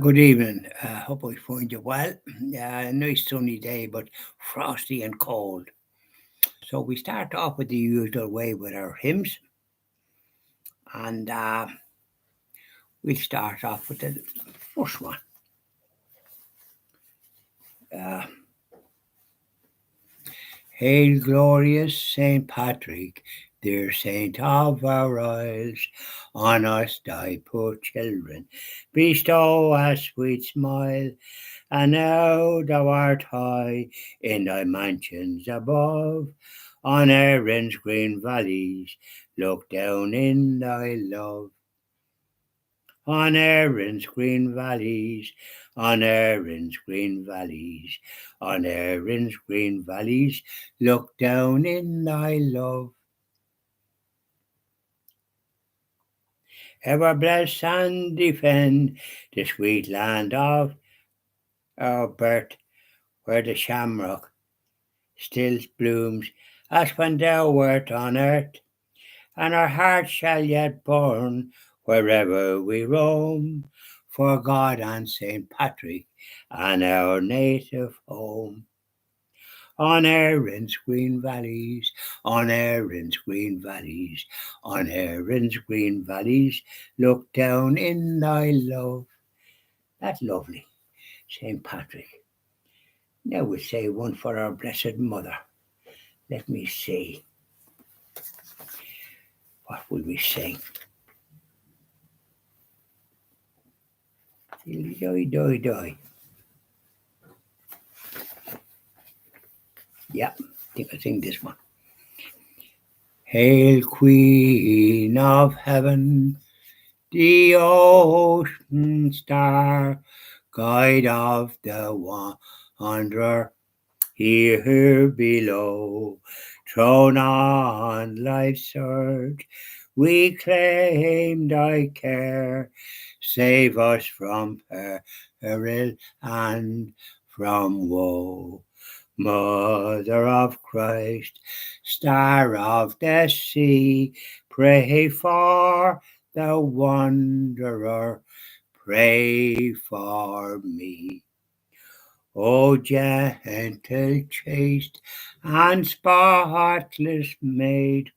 Good evening. Hope I find you well. Nice sunny day, but frosty and cold. So we start off with the usual way with our hymns, and we'll start off with the first one. Uh, Hail, glorious Saint Patrick, dear saint of our isles, on us thy poor children, bestow a sweet smile. And now thou art high in thy mansions above, on Erin's green valleys, look down in thy love. On Erin's green valleys, on Erin's green valleys, on Erin's green valleys, look down in thy love. Ever bless and defend the sweet land of our birth, where the shamrock still blooms as when thou wert on earth, and our hearts shall yet burn wherever we roam, for God and Saint Patrick and our native home. On Erin's green valleys, on Erin's green valleys, on Erin's green valleys, look down in thy love. That's lovely, Saint Patrick. Now we'll say one for our Blessed Mother. Let me see. What will we sing? Doy, doy, doy. Yeah, I think I sing this one. Hail, Queen of Heaven, the ocean star, guide of the wanderer here below. Thrown on life's surge, we claim thy care. Save us from peril and from woe. Mother of Christ, Star of the sea, pray for the wanderer, pray for me. O gentle, chaste, and spotless maid,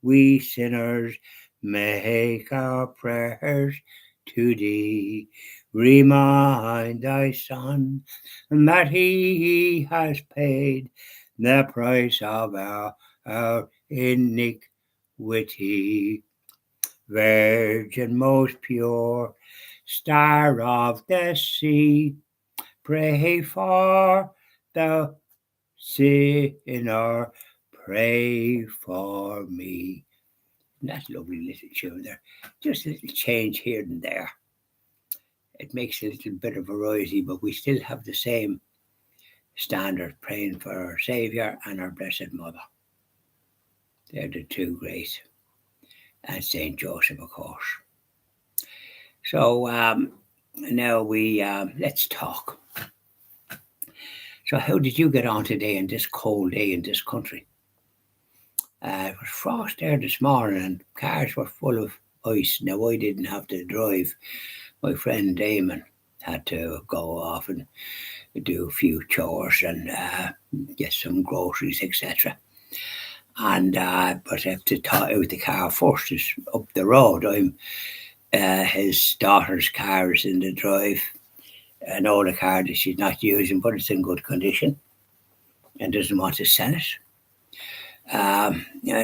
we sinners make our prayers to thee. Remind thy Son that he has paid the price of our iniquity. Virgin most pure, Star of the sea, pray for the sinner, pray for me. That's a lovely little tune there. Just a little change here and there. It makes a little bit of variety, but we still have the same standard, praying for our Saviour and our Blessed Mother. They're the two great, and Saint Joseph, of course. So now we let's talk. So how did you get on today in this cold day in this country? It was frost there this morning and cars were full of ice. Now I didn't have to drive. My friend Damon had to go off and do a few chores and get some groceries, etc. And but I have to take out the car first. It's up the road. I'm his daughter's car is in the drive. An older car that she's not using, but it's in good condition and doesn't want to sell it.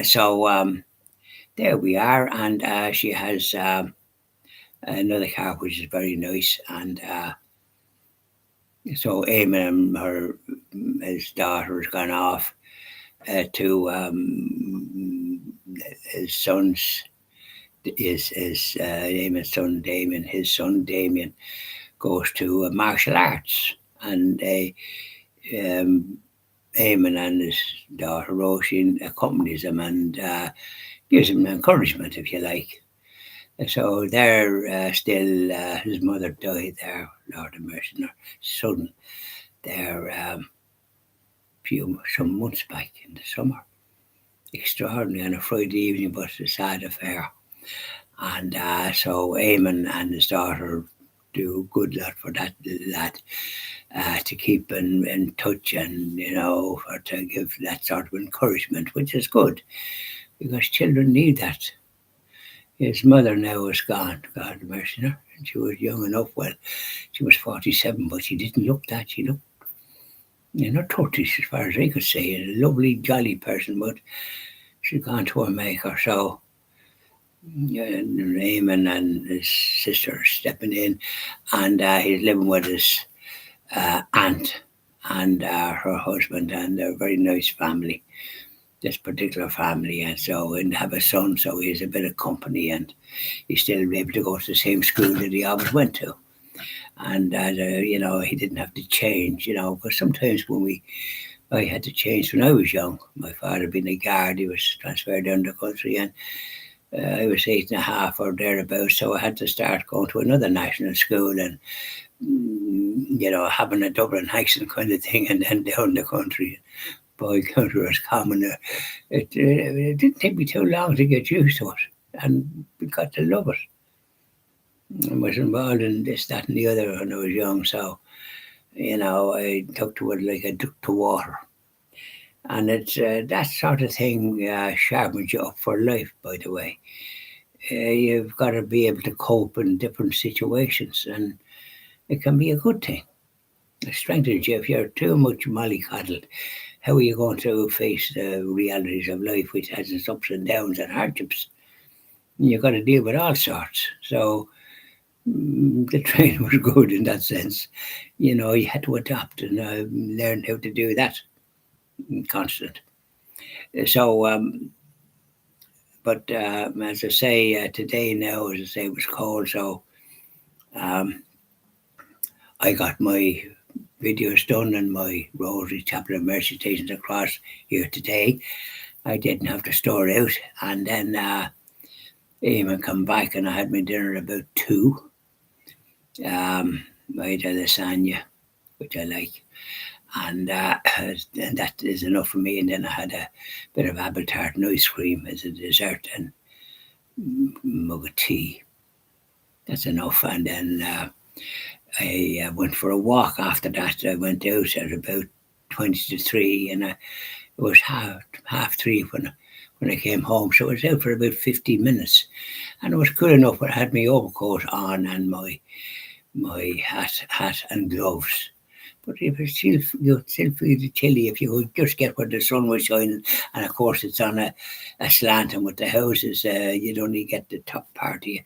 So there we are, and she has another car which is very nice, and so Eamon, his daughter, has gone off to his son's. His Eamon's son Damien, his son Damien goes to martial arts, and Eamon and his daughter Roisin accompanies him and gives him encouragement, if you like. So they're still, his mother died there, Lord of mercy, her son, there some months back in the summer. extraordinary on a Friday evening, but a sad affair. And so Eamon and his daughter do a good lot for that lad, to keep in touch, and for to give that sort of encouragement, which is good because children need that. His mother now is gone, God mercy her, and she was young enough. Well, she was 47, but she didn't look that. She looked in her 30s, as far as I could say. A lovely, jolly person, but she's gone to her maker. So Raymond and his sister are stepping in, and he's living with his aunt and her husband, and they're a very nice family, this particular family. And so, and have a son, so he has a bit of company, and he's still able to go to the same school that he always went to. And he didn't have to change, because sometimes I had to change when I was young. My father being a guard, he was transferred down the country, and I was 8.5 or thereabouts, so I had to start going to another national school, and having a Dublin accent kind of thing, and then down the country. Boy, country was common. It didn't take me too long to get used to it, and we got to love it. I was involved in this, that, and the other when I was young, so I took to it like a duck to water. And it's that sort of thing sharpens you up for life, by the way. You've got to be able to cope in different situations, and it can be a good thing. It strengthens you. If you're too much mollycoddled, how are you going to face the realities of life, which has its ups and downs and hardships? You've got to deal with all sorts. So the training was good in that sense. You had to adapt and learn how to do that. Constant. So, but as I say, today now, as I say, it was cold, so I got my videos done and my Rosary Chapel of Mercy stations across here today. I didn't have to store out, and then Eamon come back, and I had my dinner about 2. I had a lasagna, which I like. And that is enough for me. And then I had a bit of apple tart and ice cream as a dessert, and mug of tea. That's enough. And then I went for a walk after that. I went out at about 20 to 3, and it was half 3 when I came home. So I was out for about 15 minutes, and it was good enough. But I had my overcoat on and my hat and gloves. But it was you'd still feel the chilly if you could just get where the sun was shining. And of course, it's on a slant, and with the houses, you'd only get the top part of you.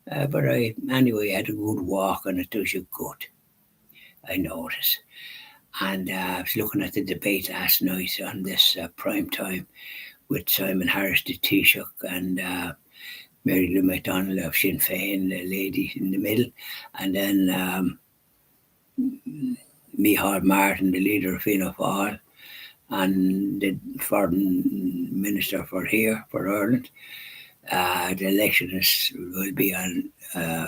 But anyway, I had a good walk, and it does you good, I notice. And I was looking at the debate last night on this prime time with Simon Harris, the Taoiseach, and Mary Lou McDonald of Sinn Féin, the lady in the middle, and then Micheál Martin, the leader of Fianna Fáil, and the foreign minister for Ireland. The election will be on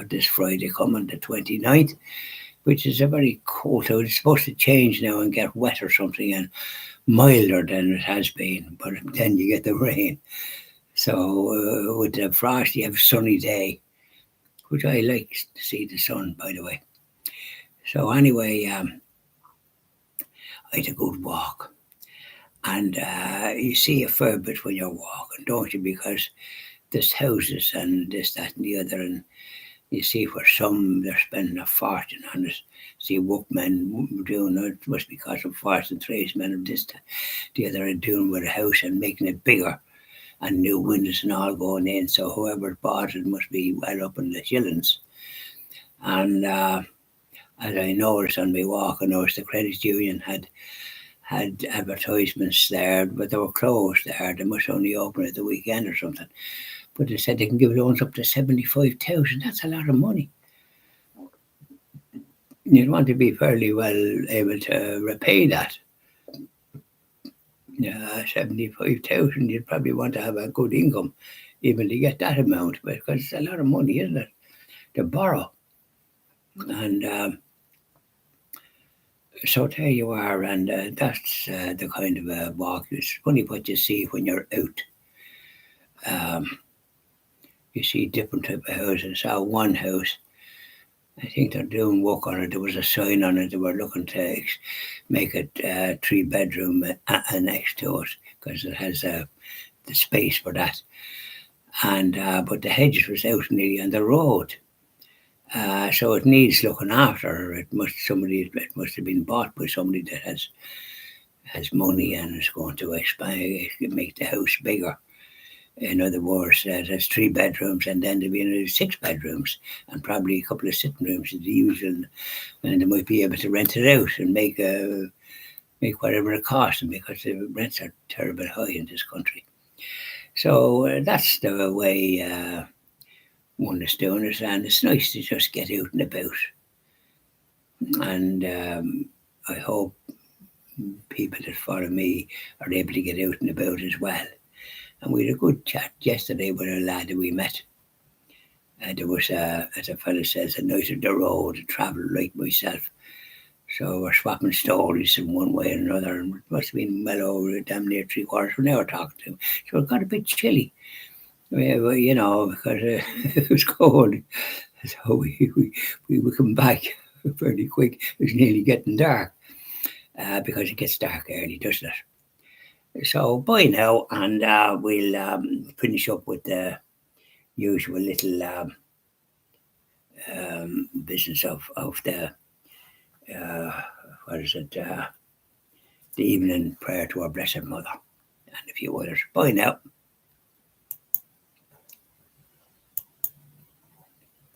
this Friday coming, the 29th, which is a very cold out. It's supposed to change now and get wet or something, and milder than it has been, but then you get the rain. So with the frost, you have a sunny day, which I like to see the sun, by the way. So anyway, I had a good walk. And you see a fair bit when you're walking, don't you? Because there's houses and this, that, and the other. And you see where some, they're spending a fortune on it. See workmen doing it, must be because of fortune tradesmen of this, the other are doing with a house and making it bigger. And new windows and all going in. So whoever bought it must be well up in the shillings. And as I noticed on my walk, I noticed the credit union had advertisements there, but they were closed there. They must only open at the weekend or something. But they said they can give loans up to 75,000. That's a lot of money. You'd want to be fairly well able to repay that. 75,000, you'd probably want to have a good income even to get that amount, because it's a lot of money, isn't it, to borrow? And So there you are, and that's the kind of a walk. It's funny what you see when you're out. Um, you see different type of houses. I saw one house. I think they're doing work on it. There was a sign on it. They were looking to make it 3 bedroom next to it because it has the space for that. And but the hedges was out nearly on the road. So it needs looking after. It must have been bought by somebody that has money and is going to expand, make the house bigger. In other words, there's 3 bedrooms, and then there'll be another 6 bedrooms, and probably a couple of sitting rooms, the usual. And they might be able to rent it out and make whatever it costs, because the rents are terrible high in this country. So that's the way one is doing it, and it's nice to just get out and about. And I hope people that follow me are able to get out and about as well. And we had a good chat yesterday with a lad that we met. There was, as a fellow says, a night of the road, a traveller like myself. So we're swapping stories in one way or another, and it must have been well over damn near 3 quarters of an hour talking to him. So it got a bit chilly, because it was cold. So we were coming back fairly quick. It was nearly getting dark because it gets dark early, doesn't it? So bye now, and we'll finish up with the usual little business of the what is it? The evening prayer to our Blessed Mother and a few others. Bye now.